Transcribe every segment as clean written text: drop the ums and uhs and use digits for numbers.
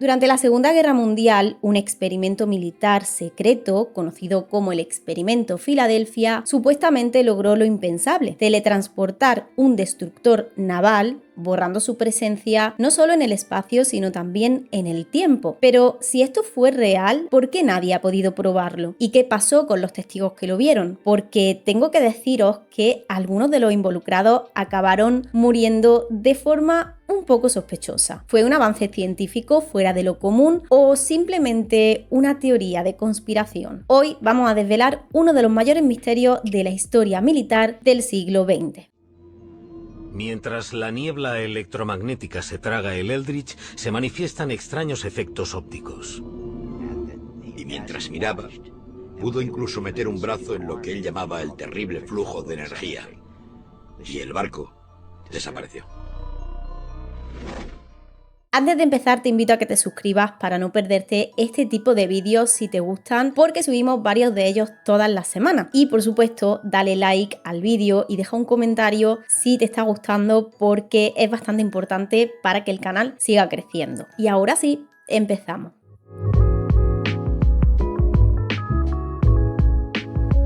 Durante la Segunda Guerra Mundial, un experimento militar secreto, conocido como el Experimento Filadelfia, supuestamente logró lo impensable: teletransportar un destructor naval, borrando su presencia no solo en el espacio, sino también en el tiempo. Pero si esto fue real, ¿por qué nadie ha podido probarlo? ¿Y qué pasó con los testigos que lo vieron? Porque tengo que deciros que algunos de los involucrados acabaron muriendo de forma un poco sospechosa. ¿Fue un avance científico fuera de lo común o simplemente una teoría de conspiración? Hoy vamos a desvelar uno de los mayores misterios de la historia militar del siglo XX. Mientras la niebla electromagnética se traga el Eldritch, se manifiestan extraños efectos ópticos. Y mientras miraba, pudo incluso meter un brazo en lo que él llamaba el terrible flujo de energía. Y el barco desapareció. Antes de empezar, te invito a que te suscribas para no perderte este tipo de vídeos si te gustan, porque subimos varios de ellos todas las semanas. Y por supuesto, dale like al vídeo y deja un comentario si te está gustando, porque es bastante importante para que el canal siga creciendo. Y ahora sí, empezamos.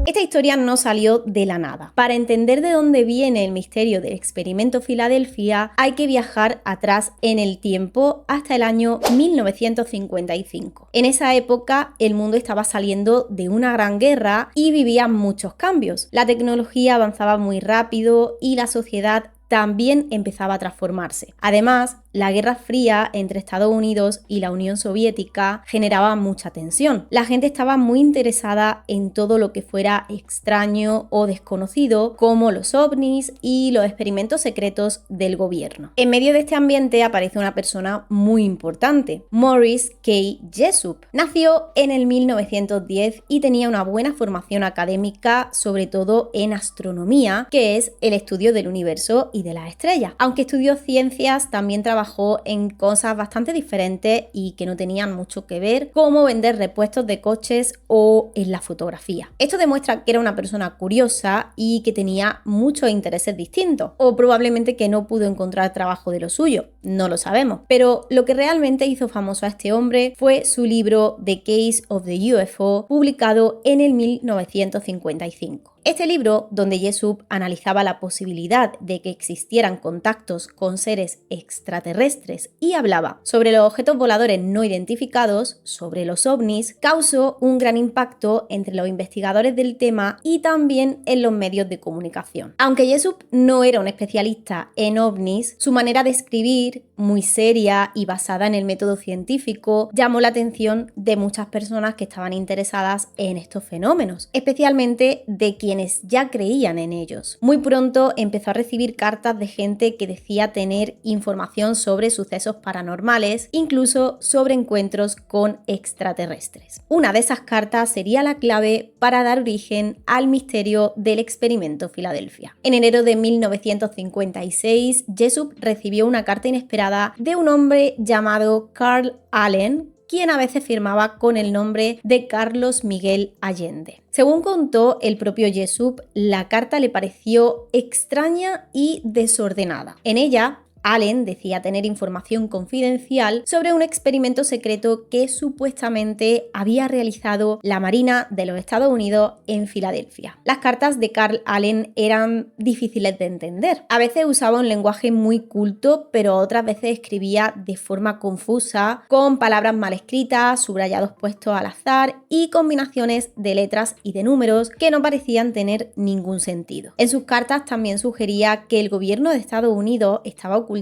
Esta historia no salió de la nada. Para entender de dónde viene el misterio del Experimento Filadelfia, hay que viajar atrás en el tiempo hasta el año 1955. En esa época, el mundo estaba saliendo de una gran guerra y vivía muchos cambios. La tecnología avanzaba muy rápido y la sociedad también empezaba a transformarse. Además, la Guerra Fría entre Estados Unidos y la Unión Soviética generaba mucha tensión. La gente estaba muy interesada en todo lo que fuera extraño o desconocido, como los ovnis y los experimentos secretos del gobierno. En medio de este ambiente aparece una persona muy importante, Morris K. Jessup. Nació en el 1910 y tenía una buena formación académica, sobre todo en astronomía, que es el estudio del universo y de las estrellas. Aunque estudió ciencias, también trabajó en cosas bastante diferentes y que no tenían mucho que ver, como vender repuestos de coches o en la fotografía. Esto demuestra que era una persona curiosa y que tenía muchos intereses distintos, o probablemente que no pudo encontrar trabajo de lo suyo, no lo sabemos. Pero lo que realmente hizo famoso a este hombre fue su libro The Case of the UFO, publicado en el 1955. Este libro, donde Jessup analizaba la posibilidad de que existieran contactos con seres extraterrestres y hablaba sobre los objetos voladores no identificados, sobre los ovnis, causó un gran impacto entre los investigadores del tema y también en los medios de comunicación. Aunque Jessup no era un especialista en ovnis, su manera de escribir, muy seria y basada en el método científico, llamó la atención de muchas personas que estaban interesadas en estos fenómenos, especialmente de quienes ya creían en ellos. Muy pronto empezó a recibir cartas de gente que decía tener información sobre sucesos paranormales, incluso sobre encuentros con extraterrestres. Una de esas cartas sería la clave para dar origen al misterio del Experimento Filadelfia. En enero de 1956, Jessup recibió una carta inesperada de un hombre llamado Carl Allen, quien a veces firmaba con el nombre de Carlos Miguel Allende. Según contó el propio Jessup, la carta le pareció extraña y desordenada. En ella, Allen decía tener información confidencial sobre un experimento secreto que supuestamente había realizado la Marina de los Estados Unidos en Filadelfia. Las cartas de Carl Allen eran difíciles de entender. A veces usaba un lenguaje muy culto, pero otras veces escribía de forma confusa, con palabras mal escritas, subrayados puestos al azar y combinaciones de letras y de números que no parecían tener ningún sentido. En sus cartas también sugería que el gobierno de Estados Unidos estaba ocultando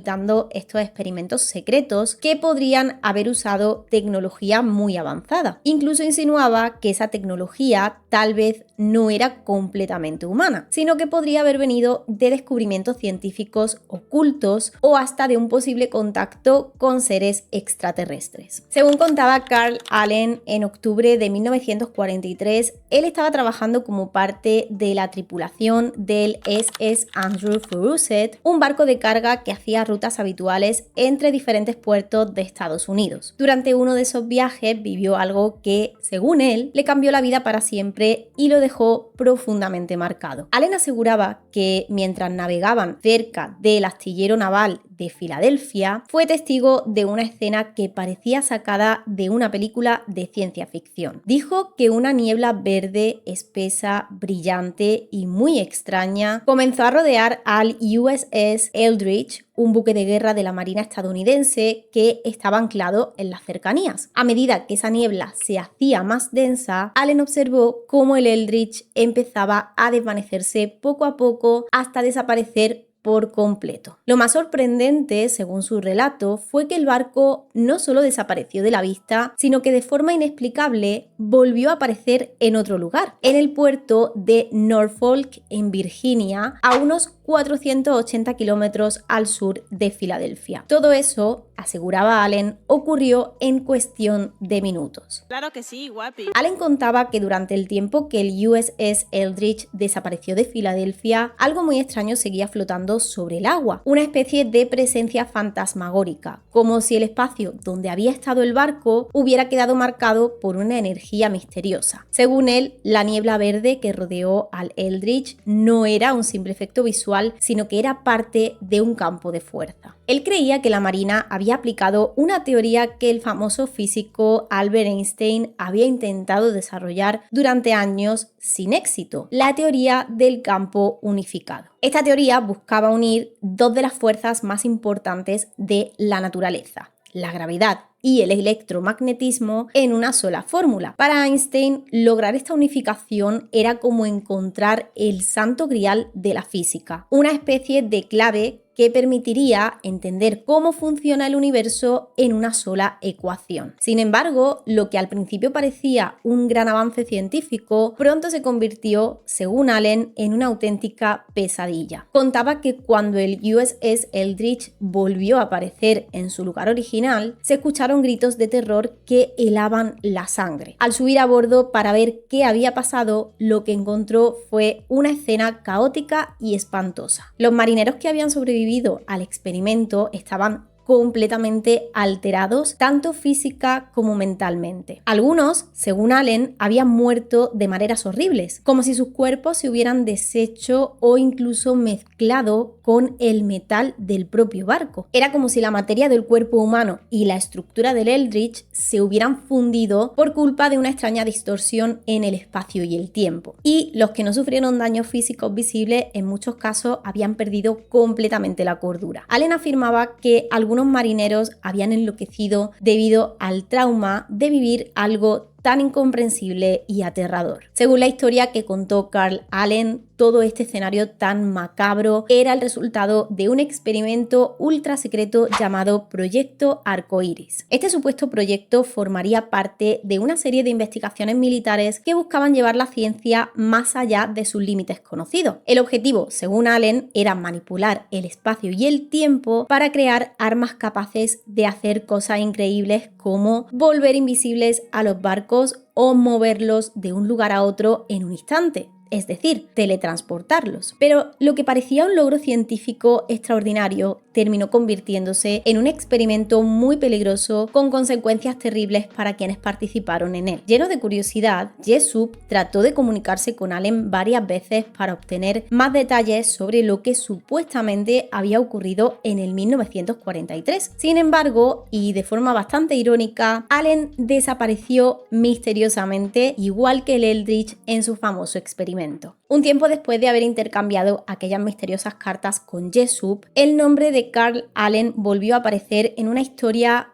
estos experimentos secretos que podrían haber usado tecnología muy avanzada. Incluso insinuaba que esa tecnología tal vez no era completamente humana, sino que podría haber venido de descubrimientos científicos ocultos o hasta de un posible contacto con seres extraterrestres. Según contaba Carl Allen, en octubre de 1943, él estaba trabajando como parte de la tripulación del SS Andrew Faucett, un barco de carga que hacía rutas habituales entre diferentes puertos de Estados Unidos. Durante uno de esos viajes vivió algo que, según él, le cambió la vida para siempre y lo dejó profundamente marcado. Allen aseguraba que mientras navegaban cerca del astillero naval de Filadelfia, fue testigo de una escena que parecía sacada de una película de ciencia ficción. Dijo que una niebla verde, espesa, brillante y muy extraña comenzó a rodear al USS Eldridge, un buque de guerra de la Marina estadounidense que estaba anclado en las cercanías. A medida que esa niebla se hacía más densa, Allen observó cómo el Eldridge empezaba a desvanecerse poco a poco hasta desaparecer por completo. Lo más sorprendente, según su relato, fue que el barco no solo desapareció de la vista, sino que de forma inexplicable volvió a aparecer en otro lugar, en el puerto de Norfolk, en Virginia, a unos 480 kilómetros al sur de Filadelfia. Todo eso, aseguraba Allen, ocurrió en cuestión de minutos. Claro que sí, guapi. Allen contaba que durante el tiempo que el USS Eldridge desapareció de Filadelfia, algo muy extraño seguía flotando sobre el agua, una especie de presencia fantasmagórica, como si el espacio donde había estado el barco hubiera quedado marcado por una energía misteriosa. Según él, la niebla verde que rodeó al Eldridge no era un simple efecto visual, sino que era parte de un campo de fuerza. Él creía que la Marina había aplicado una teoría que el famoso físico Albert Einstein había intentado desarrollar durante años sin éxito, la teoría del campo unificado. Esta teoría buscaba unir dos de las fuerzas más importantes de la naturaleza, la gravedad y el electromagnetismo, en una sola fórmula. Para Einstein, lograr esta unificación era como encontrar el santo grial de la física, una especie de clave que permitiría entender cómo funciona el universo en una sola ecuación. Sin embargo, lo que al principio parecía un gran avance científico, pronto se convirtió, según Allen, en una auténtica pesadilla. Contaba que cuando el USS Eldridge volvió a aparecer en su lugar original, se escucharon gritos de terror que helaban la sangre. Al subir a bordo para ver qué había pasado, lo que encontró fue una escena caótica y espantosa. Los marineros que habían sobrevivido al experimento estaban completamente alterados, tanto física como mentalmente. Algunos, según Allen, habían muerto de maneras horribles, como si sus cuerpos se hubieran deshecho o incluso mezclado con el metal del propio barco. Era como si la materia del cuerpo humano y la estructura del Eldridge se hubieran fundido por culpa de una extraña distorsión en el espacio y el tiempo. Y los que no sufrieron daños físicos visibles, en muchos casos habían perdido completamente la cordura. Allen afirmaba que algunos marineros habían enloquecido debido al trauma de vivir algo tan incomprensible y aterrador. Según la historia que contó Carl Allen, todo este escenario tan macabro era el resultado de un experimento ultra secreto llamado Proyecto Arcoíris. Este supuesto proyecto formaría parte de una serie de investigaciones militares que buscaban llevar la ciencia más allá de sus límites conocidos. El objetivo, según Allen, era manipular el espacio y el tiempo para crear armas capaces de hacer cosas increíbles como volver invisibles a los barcos o moverlos de un lugar a otro en un instante, es decir, teletransportarlos. Pero lo que parecía un logro científico extraordinario terminó convirtiéndose en un experimento muy peligroso con consecuencias terribles para quienes participaron en él. Lleno de curiosidad, Jessup trató de comunicarse con Allen varias veces para obtener más detalles sobre lo que supuestamente había ocurrido en el 1943. Sin embargo, y de forma bastante irónica, Allen desapareció misteriosamente, igual que el Eldridge en su famoso experimento. Un tiempo después de haber intercambiado aquellas misteriosas cartas con Jessup, el nombre de Carl Allen volvió a aparecer en una historia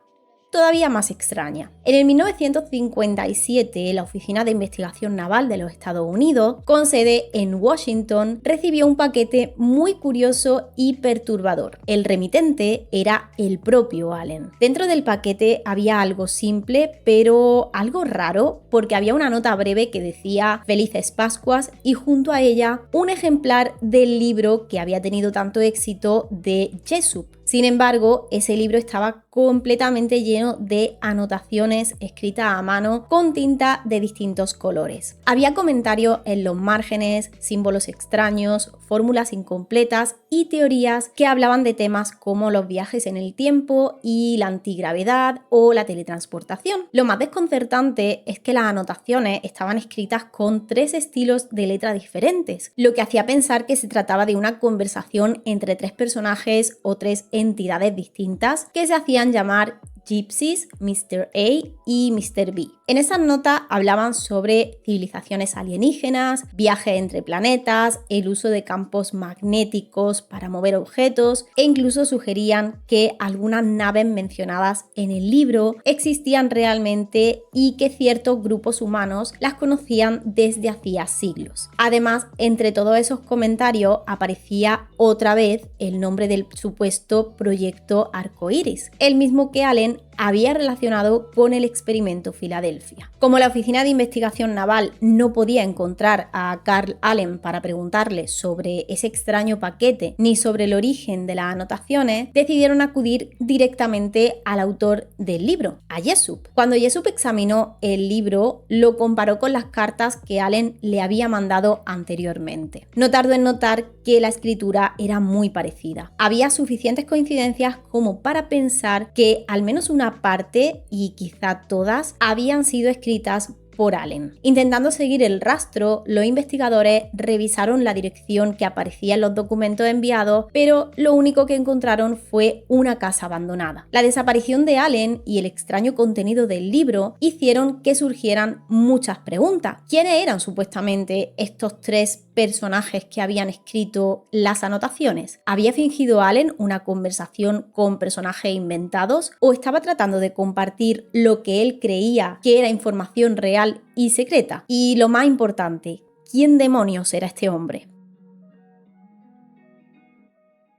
todavía más extraña. En el 1957, la Oficina de Investigación Naval de los Estados Unidos, con sede en Washington, recibió un paquete muy curioso y perturbador. El remitente era el propio Allen. Dentro del paquete había algo simple, pero algo raro, porque había una nota breve que decía "Felices Pascuas" y junto a ella un ejemplar del libro que había tenido tanto éxito de Jessup. Sin embargo, ese libro estaba completamente lleno de anotaciones escritas a mano con tinta de distintos colores. Había comentarios en los márgenes, símbolos extraños, fórmulas incompletas y teorías que hablaban de temas como los viajes en el tiempo y la antigravedad o la teletransportación. Lo más desconcertante es que las anotaciones estaban escritas con 3 estilos de letra diferentes, lo que hacía pensar que se trataba de una conversación entre 3 personajes o 3 entidades entidades distintas que se hacían llamar Gypsies, Mr. A y Mr. B. En esas notas hablaban sobre civilizaciones alienígenas, viajes entre planetas, el uso de campos magnéticos para mover objetos e incluso sugerían que algunas naves mencionadas en el libro existían realmente y que ciertos grupos humanos las conocían desde hacía siglos. Además, entre todos esos comentarios aparecía otra vez el nombre del supuesto proyecto Arcoiris, el mismo que Allen había relacionado con el experimento Filadelfia. Como la Oficina de Investigación Naval no podía encontrar a Carl Allen para preguntarle sobre ese extraño paquete ni sobre el origen de las anotaciones, decidieron acudir directamente al autor del libro, a Jessup. Cuando Jessup examinó el libro, lo comparó con las cartas que Allen le había mandado anteriormente. No tardó en notar que la escritura era muy parecida. Había suficientes coincidencias como para pensar que al menos una parte, y quizá todas, habían sido escritas por Allen. Intentando seguir el rastro, los investigadores revisaron la dirección que aparecía en los documentos enviados, pero lo único que encontraron fue una casa abandonada. La desaparición de Allen y el extraño contenido del libro hicieron que surgieran muchas preguntas. ¿Quiénes eran supuestamente estos tres personajes que habían escrito las anotaciones? ¿Había fingido Allen una conversación con personajes inventados o estaba tratando de compartir lo que él creía que era información real y secreta? Y lo más importante, ¿quién demonios era este hombre?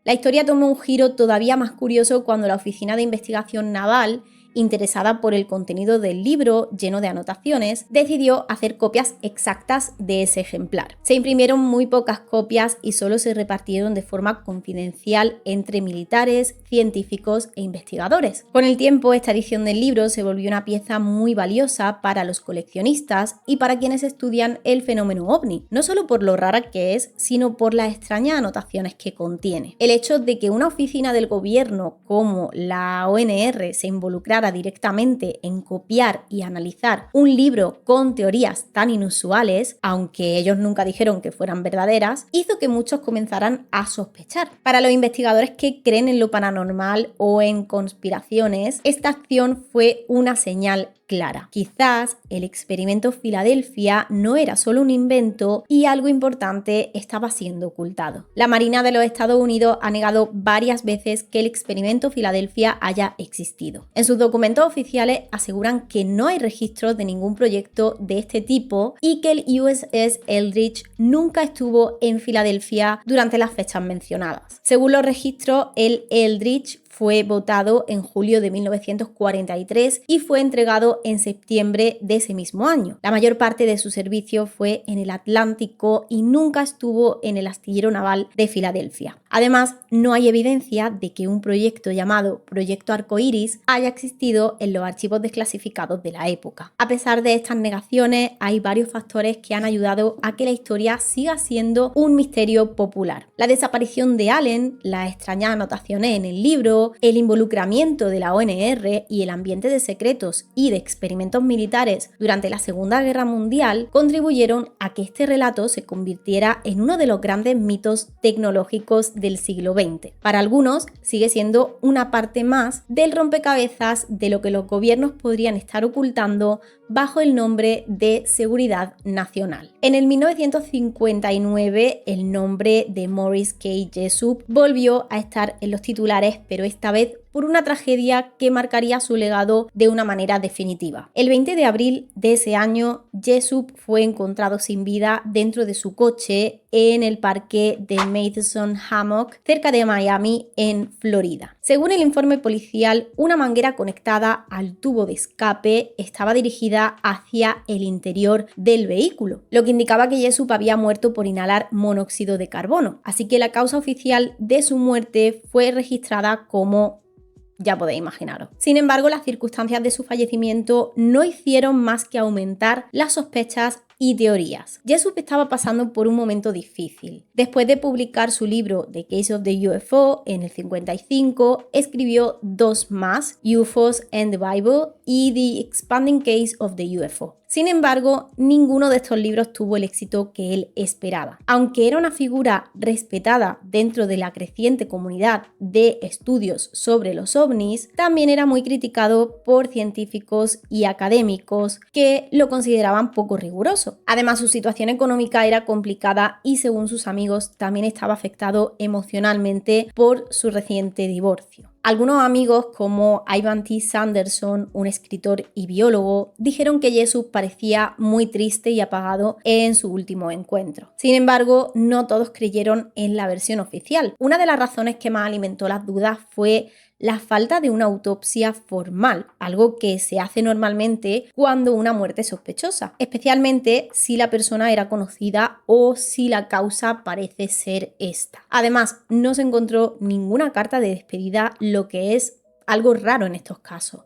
La historia tomó un giro todavía más curioso cuando la Oficina de Investigación Naval, interesada por el contenido del libro lleno de anotaciones, decidió hacer copias exactas de ese ejemplar. Se imprimieron muy pocas copias y solo se repartieron de forma confidencial entre militares, científicos e investigadores. Con el tiempo, esta edición del libro se volvió una pieza muy valiosa para los coleccionistas y para quienes estudian el fenómeno ovni, no solo por lo rara que es, sino por las extrañas anotaciones que contiene. El hecho de que una oficina del gobierno como la ONR se involucrara directamente en copiar y analizar un libro con teorías tan inusuales, aunque ellos nunca dijeron que fueran verdaderas, hizo que muchos comenzaran a sospechar. Para los investigadores que creen en lo paranormal o en conspiraciones, esta acción fue una señal clara. Quizás el experimento Filadelfia no era solo un invento y algo importante estaba siendo ocultado. La Marina de los Estados Unidos ha negado varias veces que el experimento Filadelfia haya existido. En sus documentos oficiales aseguran que no hay registros de ningún proyecto de este tipo y que el USS Eldridge nunca estuvo en Filadelfia durante las fechas mencionadas. Según los registros, el Eldridge fue votado en julio de 1943 y fue entregado en septiembre de ese mismo año. La mayor parte de su servicio fue en el Atlántico y nunca estuvo en el astillero naval de Filadelfia. Además, no hay evidencia de que un proyecto llamado Proyecto Arcoiris haya existido en los archivos desclasificados de la época. A pesar de estas negaciones, hay varios factores que han ayudado a que la historia siga siendo un misterio popular. La desaparición de Allen, las extrañas anotaciones en el libro, el involucramiento de la ONR y el ambiente de secretos y de experimentos militares durante la Segunda Guerra Mundial contribuyeron a que este relato se convirtiera en uno de los grandes mitos tecnológicos del siglo XX. Para algunos sigue siendo una parte más del rompecabezas de lo que los gobiernos podrían estar ocultando bajo el nombre de seguridad nacional. En el 1959, el nombre de Morris K. Jessup volvió a estar en los titulares, pero esta vez por una tragedia que marcaría su legado de una manera definitiva. El 20 de abril de ese año, Jessup fue encontrado sin vida dentro de su coche en el parque de Madison Hammock, cerca de Miami, en Florida. Según el informe policial, una manguera conectada al tubo de escape estaba dirigida hacia el interior del vehículo, lo que indicaba que Jessup había muerto por inhalar monóxido de carbono. Así que la causa oficial de su muerte fue registrada como ya podéis imaginaros. Sin embargo, las circunstancias de su fallecimiento no hicieron más que aumentar las sospechas y teorías. Jessup estaba pasando por un momento difícil. Después de publicar su libro The Case of the UFO en el 55, escribió dos más, UFOs and the Bible y The Expanding Case of the UFO. Sin embargo, ninguno de estos libros tuvo el éxito que él esperaba. Aunque era una figura respetada dentro de la creciente comunidad de estudios sobre los ovnis, también era muy criticado por científicos y académicos que lo consideraban poco riguroso. Además, su situación económica era complicada y, según sus amigos, también estaba afectado emocionalmente por su reciente divorcio. Algunos amigos, como Ivan T. Sanderson, un escritor y biólogo, dijeron que Jesús parecía muy triste y apagado en su último encuentro. Sin embargo, no todos creyeron en la versión oficial. Una de las razones que más alimentó las dudas fue la falta de una autopsia formal, algo que se hace normalmente cuando una muerte es sospechosa, especialmente si la persona era conocida o si la causa parece ser esta. Además, no se encontró ninguna carta de despedida, lo que es algo raro en estos casos.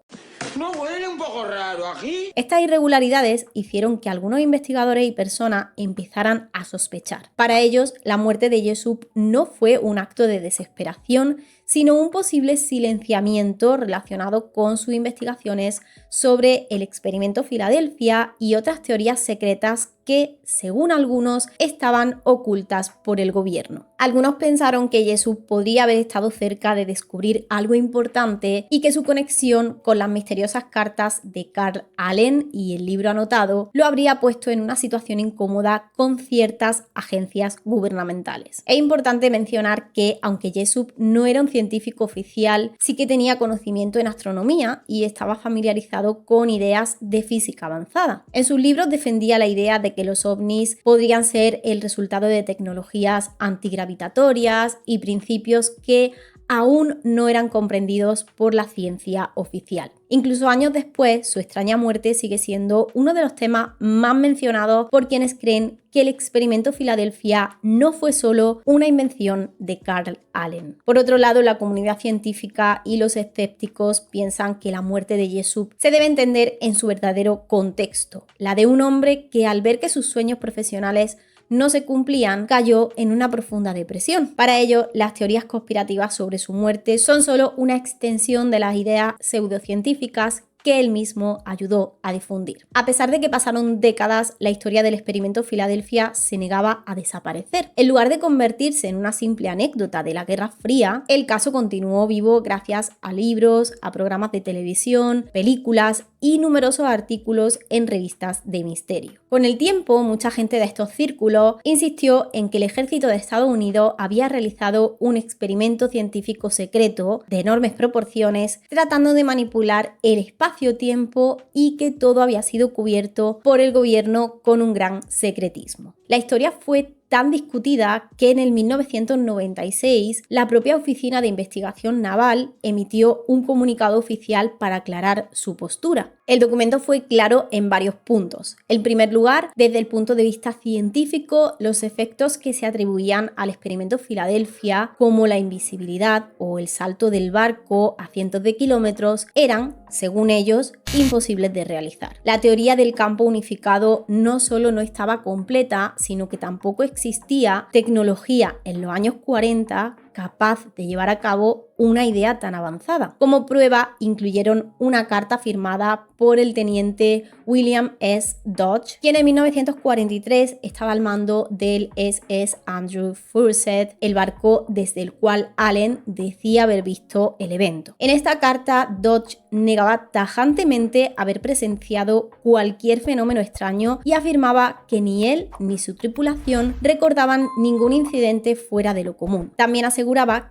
¿No huele un poco raro aquí? Estas irregularidades hicieron que algunos investigadores y personas empezaran a sospechar. Para ellos, la muerte de Jessup no fue un acto de desesperación, sino un posible silenciamiento relacionado con sus investigaciones sobre el experimento Filadelfia y otras teorías secretas que, según algunos, estaban ocultas por el gobierno. Algunos pensaron que Jessup podría haber estado cerca de descubrir algo importante y que su conexión con las misteriosas cartas de Carl Allen y el libro anotado lo habría puesto en una situación incómoda con ciertas agencias gubernamentales. Es importante mencionar que, aunque Jessup no era un científico oficial, sí que tenía conocimiento en astronomía y estaba familiarizado con ideas de física avanzada. En sus libros defendía la idea de que los ovnis podrían ser el resultado de tecnologías antigravitatorias y principios que aún no eran comprendidos por la ciencia oficial. Incluso años después, su extraña muerte sigue siendo uno de los temas más mencionados por quienes creen que el experimento Filadelfia no fue solo una invención de Carl Allen. Por otro lado, la comunidad científica y los escépticos piensan que la muerte de Jessup se debe entender en su verdadero contexto, la de un hombre que, al ver que sus sueños profesionales no se cumplían, cayó en una profunda depresión. Para ello, las teorías conspirativas sobre su muerte son solo una extensión de las ideas pseudocientíficas que él mismo ayudó a difundir. A pesar de que pasaron décadas, la historia del experimento Filadelfia se negaba a desaparecer. En lugar de convertirse en una simple anécdota de la Guerra Fría, el caso continuó vivo gracias a libros, a programas de televisión, películas y numerosos artículos en revistas de misterio. Con el tiempo, mucha gente de estos círculos insistió en que el ejército de Estados Unidos había realizado un experimento científico secreto de enormes proporciones, tratando de manipular el espacio-tiempo y que todo había sido cubierto por el gobierno con un gran secretismo. La historia fue tan discutida que en el 1996 la propia Oficina de Investigación Naval emitió un comunicado oficial para aclarar su postura. El documento fue claro en varios puntos. En primer lugar, desde el punto de vista científico, los efectos que se atribuían al experimento Filadelfia, como la invisibilidad o el salto del barco a cientos de kilómetros, eran, según ellos, imposibles de realizar. La teoría del campo unificado no solo no estaba completa, sino que tampoco existía tecnología en los años 40 capaz de llevar a cabo una idea tan avanzada. Como prueba, incluyeron una carta firmada por el teniente William S. Dodge, quien en 1943 estaba al mando del SS Andrew Furset, el barco desde el cual Allen decía haber visto el evento. En esta carta, Dodge negaba tajantemente haber presenciado cualquier fenómeno extraño y afirmaba que ni él ni su tripulación recordaban ningún incidente fuera de lo común. También aseguraba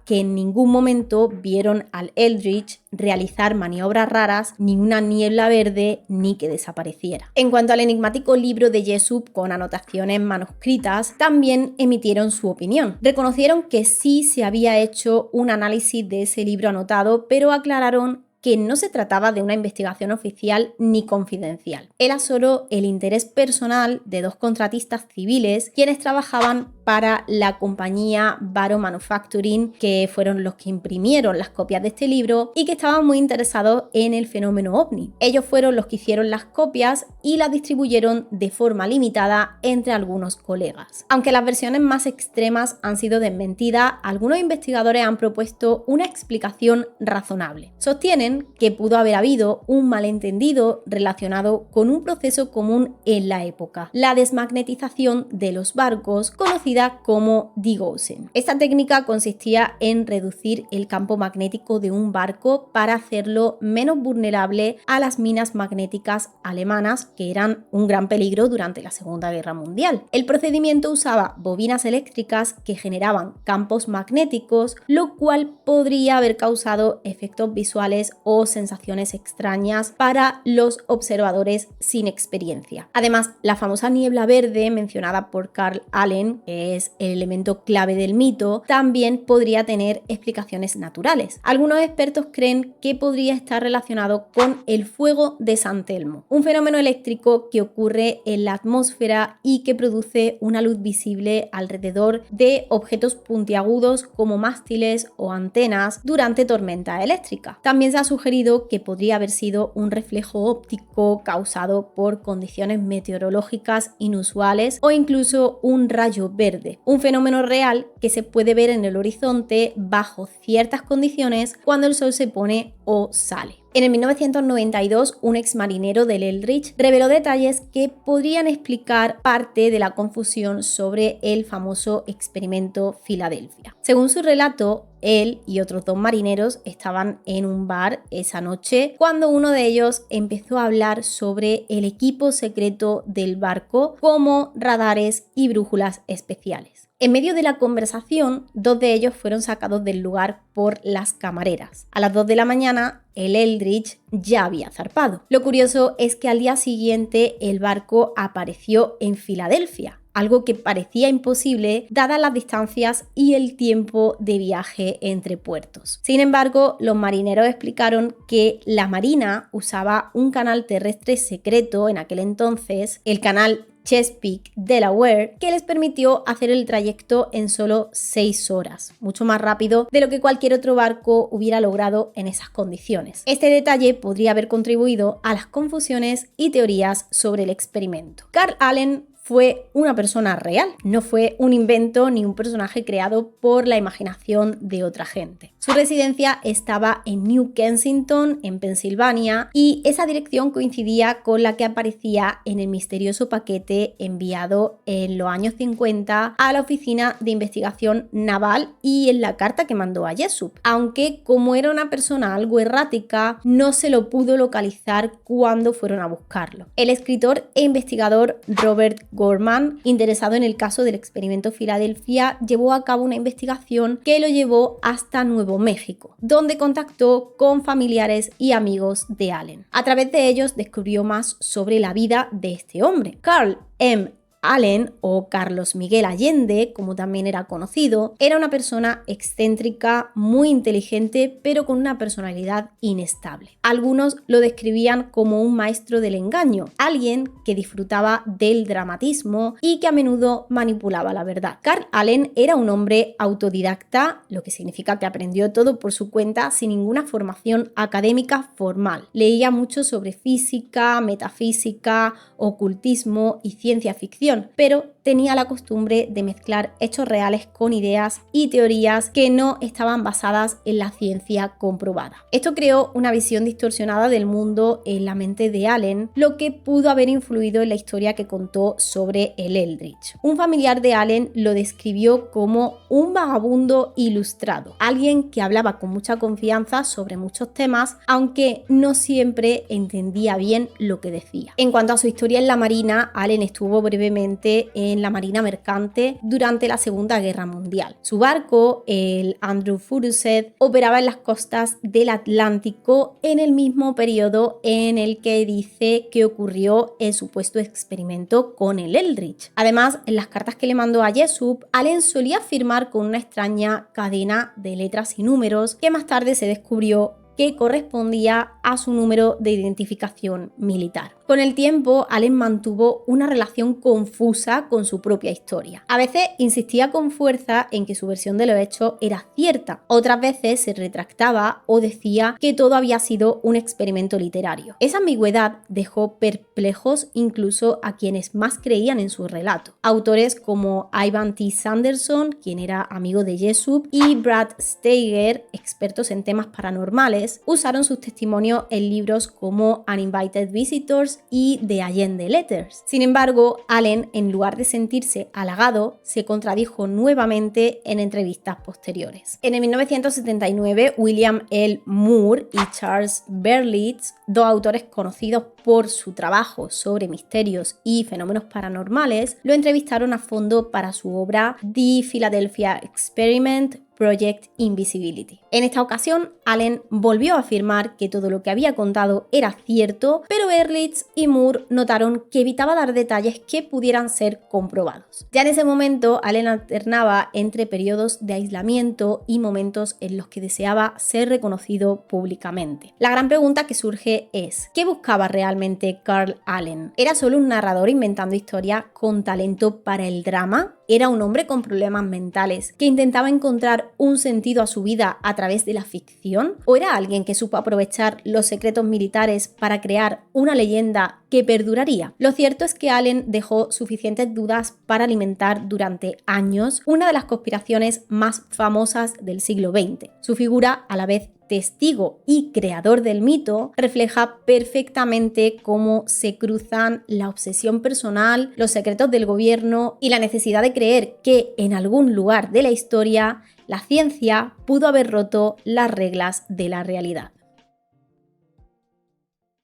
que en ningún momento vieron al Eldridge realizar maniobras raras, ni una niebla verde, ni que desapareciera. En cuanto al enigmático libro de Jessup con anotaciones manuscritas, también emitieron su opinión. Reconocieron que sí se había hecho un análisis de ese libro anotado, pero aclararon que no se trataba de una investigación oficial ni confidencial. Era solo el interés personal de dos contratistas civiles quienes trabajaban para la compañía Barrow Manufacturing, que fueron los que imprimieron las copias de este libro y que estaban muy interesados en el fenómeno ovni. Ellos fueron los que hicieron las copias y las distribuyeron de forma limitada entre algunos colegas. Aunque las versiones más extremas han sido desmentidas, algunos investigadores han propuesto una explicación razonable. Sostienen creen que pudo haber habido un malentendido relacionado con un proceso común en la época, la desmagnetización de los barcos, conocida como degaussing. Esta técnica consistía en reducir el campo magnético de un barco para hacerlo menos vulnerable a las minas magnéticas alemanas, que eran un gran peligro durante la Segunda Guerra Mundial. El procedimiento usaba bobinas eléctricas que generaban campos magnéticos, lo cual podría haber causado efectos visuales o sensaciones extrañas para los observadores sin experiencia. Además, la famosa niebla verde mencionada por Carl Allen, que es el elemento clave del mito, también podría tener explicaciones naturales. Algunos expertos creen que podría estar relacionado con el fuego de San Telmo, un fenómeno eléctrico que ocurre en la atmósfera y que produce una luz visible alrededor de objetos puntiagudos como mástiles o antenas durante tormenta eléctrica. También se ha sugerido que podría haber sido un reflejo óptico causado por condiciones meteorológicas inusuales o incluso un rayo verde, un fenómeno real que se puede ver en el horizonte bajo ciertas condiciones cuando el sol se pone o sale. En el 1992, un exmarinero del Eldridge reveló detalles que podrían explicar parte de la confusión sobre el famoso experimento Filadelfia. Según su relato, él y otros dos marineros estaban en un bar esa noche cuando uno de ellos empezó a hablar sobre el equipo secreto del barco, como radares y brújulas especiales. En medio de la conversación, dos de ellos fueron sacados del lugar por las camareras. A las 2 de la mañana, el Eldridge ya había zarpado. Lo curioso es que al día siguiente el barco apareció en Filadelfia, algo que parecía imposible dadas las distancias y el tiempo de viaje entre puertos. Sin embargo, los marineros explicaron que la Marina usaba un canal terrestre secreto en aquel entonces, el canal Chesapeake, Delaware, que les permitió hacer el trayecto en solo 6 horas, mucho más rápido de lo que cualquier otro barco hubiera logrado en esas condiciones. Este detalle podría haber contribuido a las confusiones y teorías sobre el experimento. Carl Allen fue una persona real, no fue un invento ni un personaje creado por la imaginación de otra gente. Su residencia estaba en New Kensington, en Pensilvania, y esa dirección coincidía con la que aparecía en el misterioso paquete enviado en los años 50 a la Oficina de Investigación Naval y en la carta que mandó a Jesup, aunque como era una persona algo errática, no se lo pudo localizar cuando fueron a buscarlo. El escritor e investigador Robert Gorman, interesado en el caso del experimento Filadelfia, llevó a cabo una investigación que lo llevó hasta Nuevo México, donde contactó con familiares y amigos de Allen. A través de ellos descubrió más sobre la vida de este hombre. Carl M. Allen, o Carlos Miguel Allende, como también era conocido, era una persona excéntrica, muy inteligente, pero con una personalidad inestable. Algunos lo describían como un maestro del engaño, alguien que disfrutaba del dramatismo y que a menudo manipulaba la verdad. Carl Allen era un hombre autodidacta, lo que significa que aprendió todo por su cuenta sin ninguna formación académica formal. Leía mucho sobre física, metafísica, ocultismo y ciencia ficción, pero tenía la costumbre de mezclar hechos reales con ideas y teorías que no estaban basadas en la ciencia comprobada. Esto creó una visión distorsionada del mundo en la mente de Allen, lo que pudo haber influido en la historia que contó sobre el Eldridge. Un familiar de Allen lo describió como un vagabundo ilustrado, alguien que hablaba con mucha confianza sobre muchos temas, aunque no siempre entendía bien lo que decía. En cuanto a su historia en la Marina, Allen estuvo brevemente en la Marina Mercante durante la Segunda Guerra Mundial. Su barco, el Andrew Furuseth, operaba en las costas del Atlántico en el mismo periodo en el que dice que ocurrió el supuesto experimento con el Eldridge. Además, en las cartas que le mandó a Jesup, Allen solía firmar con una extraña cadena de letras y números que más tarde se descubrió que correspondía a su número de identificación militar. Con el tiempo, Allen mantuvo una relación confusa con su propia historia. A veces insistía con fuerza en que su versión de los hechos era cierta, otras veces se retractaba o decía que todo había sido un experimento literario. Esa ambigüedad dejó perplejos incluso a quienes más creían en su relato. Autores como Ivan T. Sanderson, quien era amigo de Jessup, y Brad Steiger, expertos en temas paranormales, usaron sus testimonios en libros como Uninvited Visitors y The Allende Letters. Sin embargo, Allen, en lugar de sentirse halagado, se contradijo nuevamente en entrevistas posteriores. En el 1979, William L. Moore y Charles Berlitz, dos autores conocidos por su trabajo sobre misterios y fenómenos paranormales, lo entrevistaron a fondo para su obra The Philadelphia Experiment Project Invisibility. En esta ocasión, Allen volvió a afirmar que todo lo que había contado era cierto, pero Berlitz y Moore notaron que evitaba dar detalles que pudieran ser comprobados. Ya en ese momento, Allen alternaba entre periodos de aislamiento y momentos en los que deseaba ser reconocido públicamente. La gran pregunta que surge es, ¿qué buscaba realmente Carl Allen? ¿Era solo un narrador inventando historias con talento para el drama? ¿Era un hombre con problemas mentales que intentaba encontrar un sentido a su vida a través de la ficción? ¿O era alguien que supo aprovechar los secretos militares para crear una leyenda que perduraría? Lo cierto es que Allen dejó suficientes dudas para alimentar durante años una de las conspiraciones más famosas del siglo XX. Su figura, a la vez testigo y creador del mito, refleja perfectamente cómo se cruzan la obsesión personal, los secretos del gobierno y la necesidad de creer que en algún lugar de la historia la ciencia pudo haber roto las reglas de la realidad.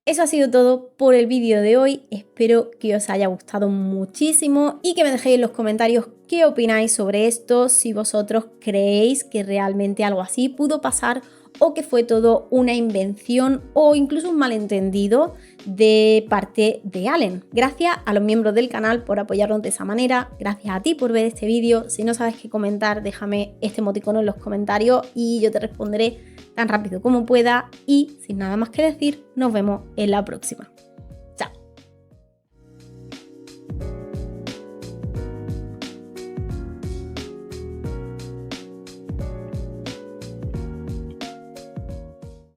Eso ha sido todo por el vídeo de hoy, espero que os haya gustado muchísimo y que me dejéis en los comentarios qué opináis sobre esto, si vosotros creéis que realmente algo así pudo pasar o que fue todo una invención o incluso un malentendido de parte de Allen. Gracias a los miembros del canal por apoyarnos de esa manera, gracias a ti por ver este vídeo. Si no sabes qué comentar, déjame este emoticono en los comentarios y yo te responderé tan rápido como pueda y sin nada más que decir, nos vemos en la próxima.